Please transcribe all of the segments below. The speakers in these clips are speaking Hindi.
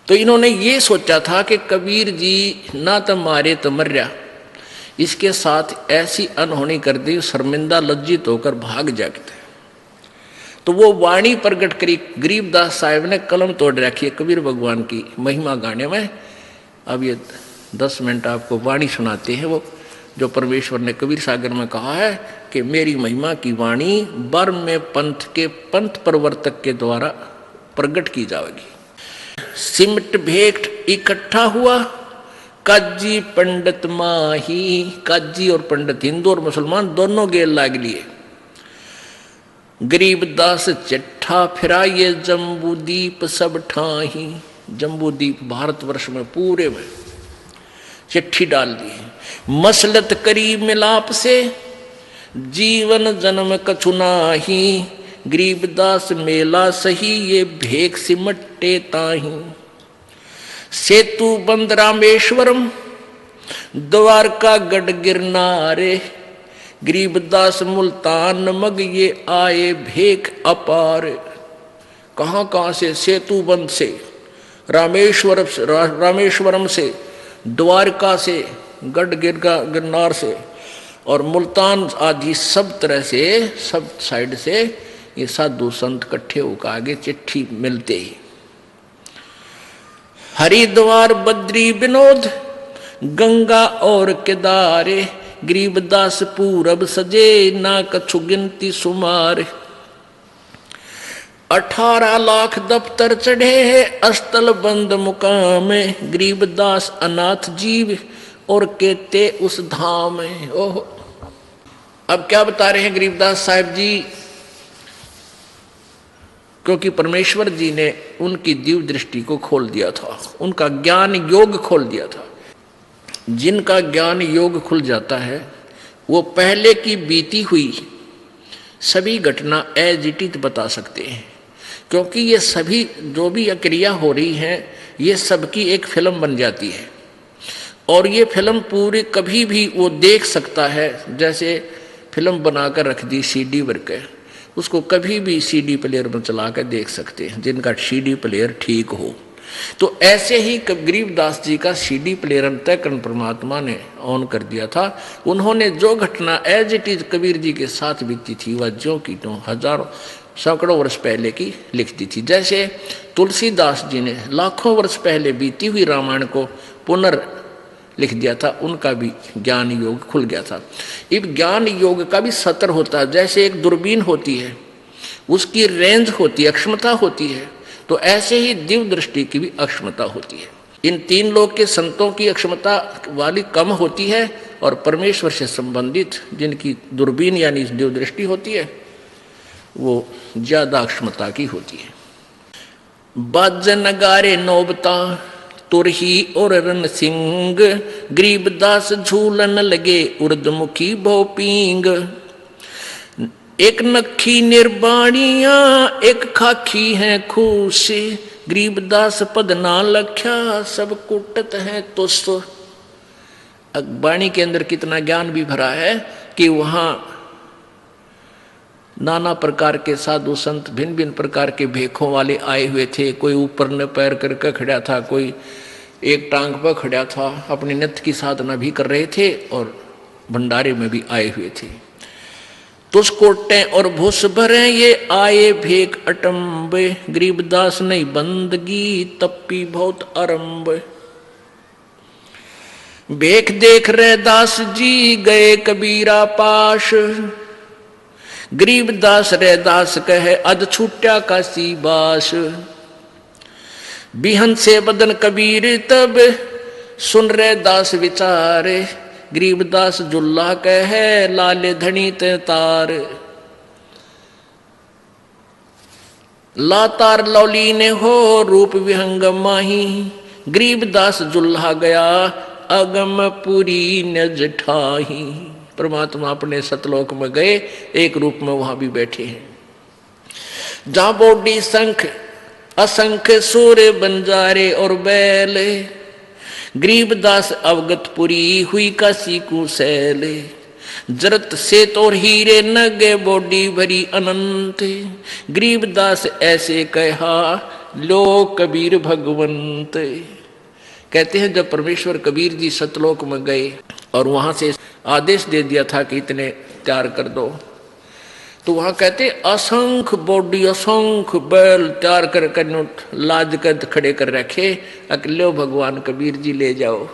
तो इन्होंने ये सोचा था कि कबीर जी ना तो मारे तो मर्या, इसके साथ ऐसी अनहोनी कर दी, शर्मिंदा लज्जित होकर भाग जाते। तो वो वाणी प्रकट करी गरीबदास साहब ने, कलम तोड़ रखी है कबीर भगवान की महिमा गाने में। अब ये 10 मिनट आपको वाणी सुनाते हैं, वो जो परमेश्वर ने कबीर सागर में कहा है कि मेरी महिमा की वाणी बर्म में पंथ के पंथ प्रवर्तक के द्वारा प्रकट की जाएगी। सिमट भेंट इकट्ठा हुआ, काजी पंडित माही। काजी और पंडित, हिंदू और मुसलमान दोनों गेल लाग लिए। गरीबदास चिट्ठा फिरा ये जम्बूदीप सब ठाही। जम्बूदीप भारतवर्ष में पूरे में चिट्ठी डाल दी। मसलत करी मिलाप से, जीवन जन्म कछु नाही। गरीबदास मेला सही ये भेख सिमटे ताही। सेतु बंद रामेश्वरम, द्वारका गढ़ गिरनारे। गरीबदास मुल्तान मग ये आए भेख अपार। कहाँ कहाँ से? सेतु बंद से, रामेश्वरम से, द्वारका से, गढ़ गिरनार से और मुल्तान आदि सब तरह से, सब साइड से ये साधु संत इकट्ठे होकर आगे चिट्ठी मिलते ही। हरिद्वार बद्री विनोद, गंगा और केदारे। गरीबदास पूरब सजे, ना कछु गिनती सुमार। 18 लाख दफ्तर चढ़े है, अस्तल बंद मुकाम। गरीबदास अनाथ जीव और कहते उस धाम। ओह, अब क्या बता रहे हैं गरीबदास साहब जी? क्योंकि परमेश्वर जी ने उनकी दिव्य दृष्टि को खोल दिया था, उनका ज्ञान योग खोल दिया था। जिनका ज्ञान योग खुल जाता है वो पहले की बीती हुई सभी घटना एज इट इज बता सकते हैं, क्योंकि ये सभी जो भी क्रिया हो रही हैं ये सबकी एक फिल्म बन जाती है। और ये फिल्म पूरी कभी भी वो देख सकता है। जैसे फिल्म बनाकर रख दी सीडी पर के, उसको कभी भी सीडी प्लेयर में चला कर देख सकते हैं, जिनका सीडी प्लेयर ठीक हो। तो ऐसे ही गरीबदास जी का सीडी प्लेयर अंतःकरण परमात्मा ने ऑन कर दिया था। उन्होंने जो घटना as it is Kabir ji के साथ बीती थी वह जो की तो हजारों सैकड़ों वर्ष पहले की लिख दी थी। जैसे तुलसीदास जी ने लाखों वर्ष पहले बीती हुई रामायण को पुनर् लिख दिया था, उनका भी ज्ञान योग खुल गया था। इस ज्ञान योग का भी सतर होता है। जैसे एक दूरबीन होती है, उसकी रेंज होती है, अक्षमता होती है, तो ऐसे ही दिव्य दृष्टि की भी अक्षमता होती है। इन 3 लोक के संतों की अक्षमता वाली कम होती है और परमेश्वर से संबंधित जिनकी दूरबीन यानी दिव्य दृष्टि होती है वो ज्यादा अक्षमता की होती है। बाज नगारे नौबता तुरही और रन सिंह। गरीबदास झूलन लगे उर्दमुखी भोपींग। एक नखी निर्बाणिया एक खाखी है खूसी। गरीबदास पद ना लख्या सब कुटत है तुस। बाणी के अंदर कितना ज्ञान भी भरा है कि वहां नाना प्रकार के साधु संत भिन्न भिन्न प्रकार के भेखों वाले आए हुए थे। कोई ऊपर न पैर करके खड़ा था, कोई एक टांग पर खड़ा था, अपनी नित्य की साधना भी कर रहे थे और भंडारे में भी आए हुए थे। तुस कोटे और भूस भरे ये आए भेक अटम्बे। गरीबदास नहीं बंदगी तप्पी बहुत आरंभ। भेख देख रहे दास जी गए कबीरा पाश। गरीबदास रे दास कहे अध छूटा का सी बास। बिहन से बदन कबीर तब सुन रहे दास विचारे। गरीबदास जुल्ला कहे लाले धनी ते तार। लातार लौली ने हो रूप विहंग माही। गरीबदास जुल्हा गया अगम पुरी न जठाही। परमात्मा अपने सतलोक में गए, एक रूप में वहां भी बैठे हैं। जहां बोडी शंख असंख्य सूर्य बंजारे और बैल। गरीबदास अवगतपुरी हुई का सीकू सैल। जरत से तो हीरे नगे बोडी भरी अनंत। गरीबदास ऐसे कहा लो कबीर भगवंत। कहते हैं जब परमेश्वर कबीर जी सतलोक में गए और वहां से आदेश दे दिया था कि इतने तैयार कर दो, तो वहां कहते असंख्य बॉडी असंख्य बैल तैयार कर लाद कर खड़े कर रखे, अकेले भगवान कबीर जी ले जाओ।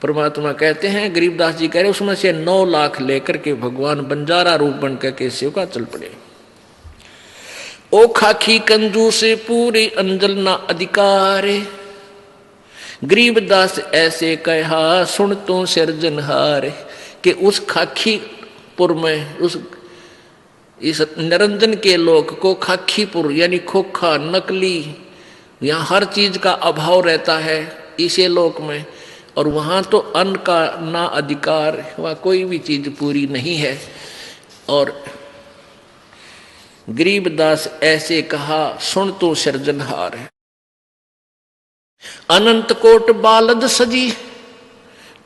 परमात्मा कहते हैं, गरीबदास जी कह रहे उसमें से 9 लाख लेकर के भगवान बंजारा रूप बन करके शिव का चल पड़े। ओ खाखी कंजू से पूरी अंजल ना अधिकार, गरीबदास ऐसे कहा सुन तो सिरजनहार। कि उस खाखीपुर में उस इस निरंजन के लोक को खाखीपुर यानी खोखा नकली, यहाँ हर चीज का अभाव रहता है इसे लोक में, और वहाँ तो अन्न का ना अधिकार, वहाँ कोई भी चीज पूरी नहीं है। और गरीबदास ऐसे कहा सुन तो सिरजनहार। अनंत कोट बालद सजी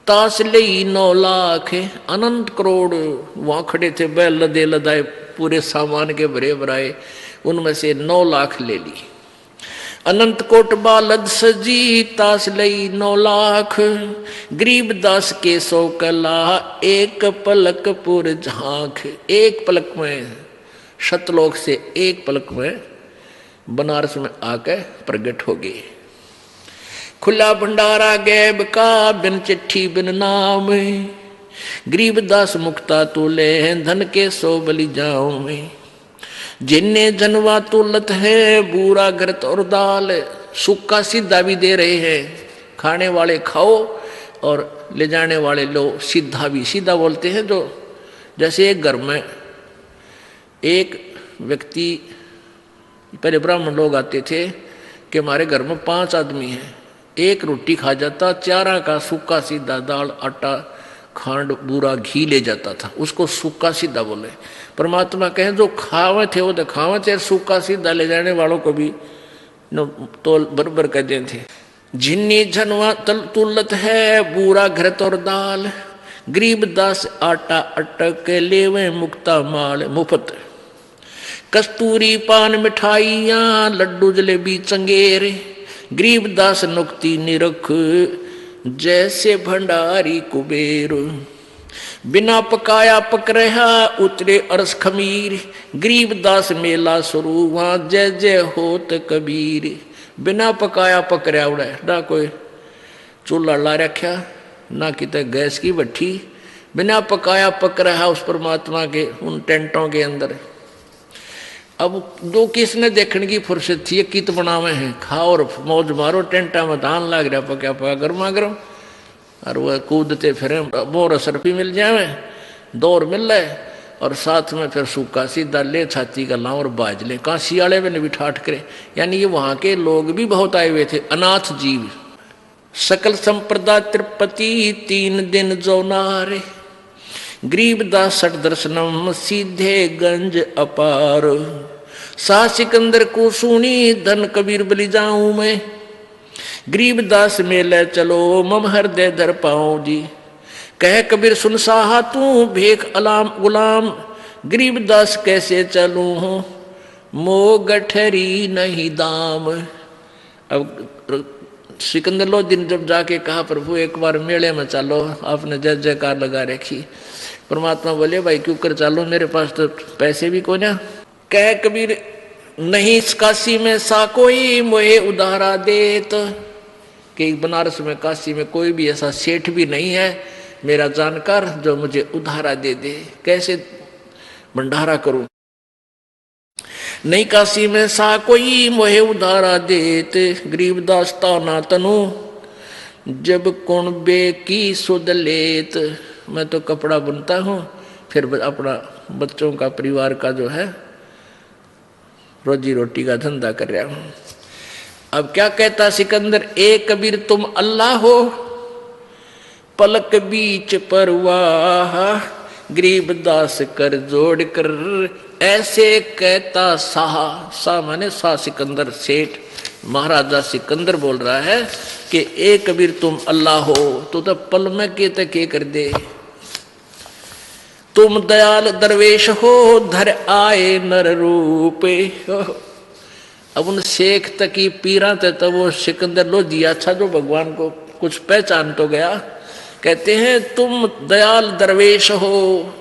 तास लई 9 लाख, अनंत करोड़ वहां खड़े थे बैल लदे लदाए पूरे सामान के भरे भराए, उनमें से 9 लाख ले ली। अनंत कोट बालद सजी तास लई 9 लाख, गरीबदास के 100 कला एक पलक पुर झांक। एक पलक में सतलोक से एक पलक में बनारस में आकर प्रकट हो गए। खुला भंडारा गैब का बिन चिट्ठी बिन नाम, गरीबदास मुक्ता तुले धन के 100 बलि जाऊं में। जिन्ने जनवा तुलत है बूरा घृत और दाल, सूखा सीधा भी दे रहे हैं, खाने वाले खाओ और ले जाने वाले लो। सीधा भी, सीधा बोलते हैं जो, जैसे एक घर में एक व्यक्ति, पहले ब्राह्मण लोग आते थे कि हमारे घर में 5 आदमी हैं, एक रोटी खा जाता, 4 का सूखा सीधा दाल आटा खांड बूरा घी ले जाता था, उसको सूखा सीधा बोले। परमात्मा कहें जो खावे थे वो तो खावे थे, सूखा सीधा ले जाने वालों को भी तोल बरबर कर दे थे। झिन्नी झनवा तुलत है बूरा घृत और दाल, गरीबदास आटा अटक लेवे मुक्ता माल मुफ्त। कस्तूरी पान मिठाइयां लड्डू जलेबी चंगेरे, गरीबदास नुक्ति निरख जैसे भंडारी कुबेर। बिना पकाया पक रहा उतरे अरस खमीर, गरीबदास मेला शुरू वहां जय जय होत कबीर। बिना पकाया पक रहा उड़ा, ना कोई चूल्हा ला रखा ना कितने गैस की भट्टी, बिना पकाया पक रहा उस परमात्मा के उन टेंटों के अंदर। अब जो किसने देखने की फुर्सत थी, कित बनावे हैं, खाओ और मौज मारो, टेंटा में धान लाग रहा पका पका गर्मा गर्म, और वह कूदते फिरे बोर सरफी मिल जाए, दौर मिल रहे, और साथ में फिर सूखा सीधा ले छाती का लाओ और बाज ले, कहाँ सियाड़े में भी ठाठ करे। यानी ये वहाँ के लोग भी बहुत आए हुए थे, अनाथ जीव। सकल संप्रदा तिरुपति 3 दिन जो नारे, गरीबदास 60 दर्शनम सीधे गंज अपार। सा सिकंदर को सुनी धन कबीर बलि जाऊं मैं, गरीबदास मेले चलो मम हृदय धर पाऊं जी। कह कबीर सुन साहा तू भेख अलाम गुलाम, गरीबदास कैसे चलूं हूं मो गठरी नहीं दाम। अब सिकंदर लो दिन जब जाके कहा प्रभु एक बार मेले में चलो, आपने जय जयकार लगा रखी। परमात्मा बोले भाई क्यों कर चलो, मेरे पास तो पैसे भी को ना। कह कबीर नहीं काशी में सा कोई मोहे उधारा देत, कि बनारस में काशी में कोई भी ऐसा सेठ भी नहीं है मेरा जानकार जो मुझे उधारा दे दे, कैसे भंडारा करूं। नहीं काशी में सा कोई मोहे उधारा देत, गरीबदास ताना तनु जब कौन बे की सुध लेत। मैं तो कपड़ा बुनता हूँ, फिर अपना बच्चों का परिवार का जो है रोजी रोटी का धंधा कर रहा हूँ। अब क्या कहता सिकंदर, ए कबीर तुम अल्लाह हो पलक बीच परवाह, गरीबदास कर जोड़ कर ऐसे कहता साहा। सा माने सा सिकंदर सेठ, महाराजा सिकंदर बोल रहा है कि ए कबीर तुम अल्लाह हो तो पल में के कर दे। तुम दयाल दरवेश हो धर आए नर रूपे। अब उन शेख तक की पीरा थे तो वो सिकंदर लोधी अच्छा जो भगवान को कुछ पहचान तो गया, कहते हैं तुम दयाल दरवेश हो,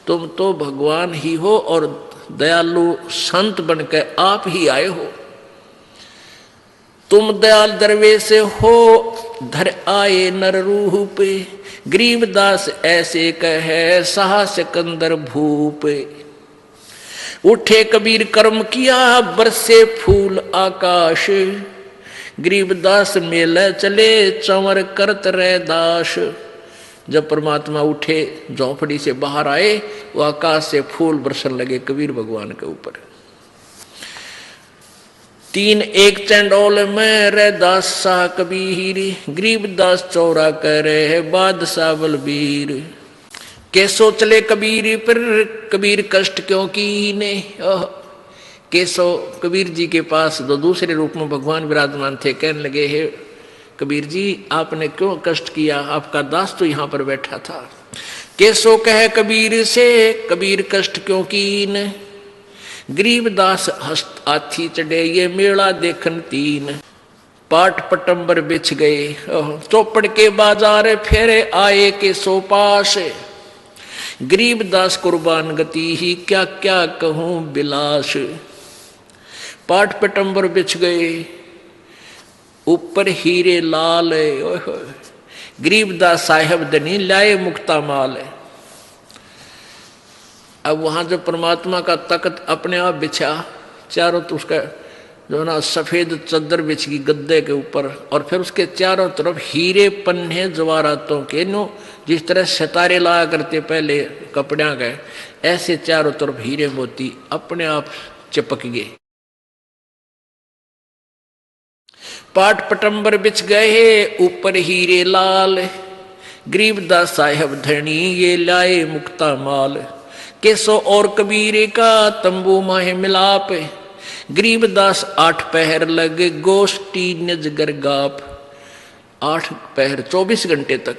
तुम तो भगवान ही हो और दयालु संत बनकर आप ही आए हो। तुम दयाल दरवेश हो धर आए नर रूप, गरीबदास ऐसे कहे सहा सिकंदर भूप। उठे कबीर कर्म किया बरसे फूल आकाश, गरीबदास मेले चले चंवर करत रह दास। जब परमात्मा उठे झोंपड़ी से बाहर आए, वो आकाश से फूल बरसन लगे कबीर भगवान के ऊपर। तीन एक चंडोल में रे दास सा कबीर, गरीबदास चौरा करे बादशाह बलबीर। कैसो चले कबीर पर कबीर कष्ट क्यों कीने। कैसो कबीर जी के पास दो दूसरे रूप में भगवान विराजमान थे, कहने लगे हे कबीर जी आपने क्यों कष्ट किया, आपका दास तो यहाँ पर बैठा था। कैसो कहे कबीर से कबीर कष्ट क्यों कीने, गरीबदास हस्त हाथी चढ़े ये मेला देखन तीन। पाट पटंबर बिछ गए चौपड़ के बाजार फेरे आए के सो पास, गरीबदास कुर्बान गति ही क्या क्या कहूं बिलास। पाट पटंबर बिछ गए ऊपर हीरे लाल, गरीबदास साहेब धनी लाए मुक्ता माल। अब वहां जो परमात्मा का तख्त अपने आप बिछा, चारों तो उसका जो ना सफेद चद्दर बिछ गई गद्दे के ऊपर, और फिर उसके चारों तरफ हीरे पन्ने जवाहरातों के नो, जिस तरह सितारे लाया करते पहले कपड़िया गए, ऐसे चारों तरफ हीरे मोती अपने आप चिपक गए। पाट पटंबर बिछ गए ऊपर हीरे लाल, गरीबदास साहेब धनी ये लाए मुक्ता माल। केसो और कबीर का तंबू माहे मिलाप, गरीबदास 8 पहर लगे गोष्ठी निजगर गाप। 8 पहर 24 घंटे तक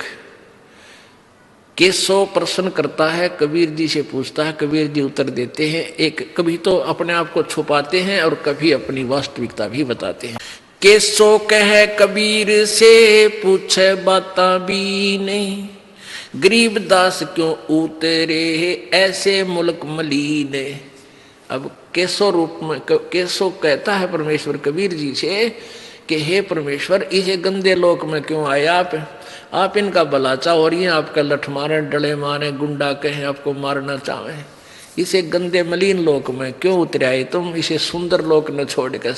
केसो प्रश्न करता है, कबीर जी से पूछता है, कबीर जी उत्तर देते हैं। एक कभी तो अपने आप को छुपाते हैं और कभी अपनी वास्तविकता भी बताते हैं। केसो कह कबीर से पूछे बाता भी नहीं, गरीबदास क्यों उतरे ऐसे मुल्क मलीने। अब केसो रूप में केसो कहता है परमेश्वर कबीर जी से कि हे परमेश्वर इस गंदे लोक में क्यों आए आप इनका भला चाहो और ये आपका लठ मारे डले मारे गुंडा कहें आपको मारना चाहें, इसे गंदे मलिन लोक में क्यों उतरे आए तुम, इसे सुंदर लोक न छोड़कर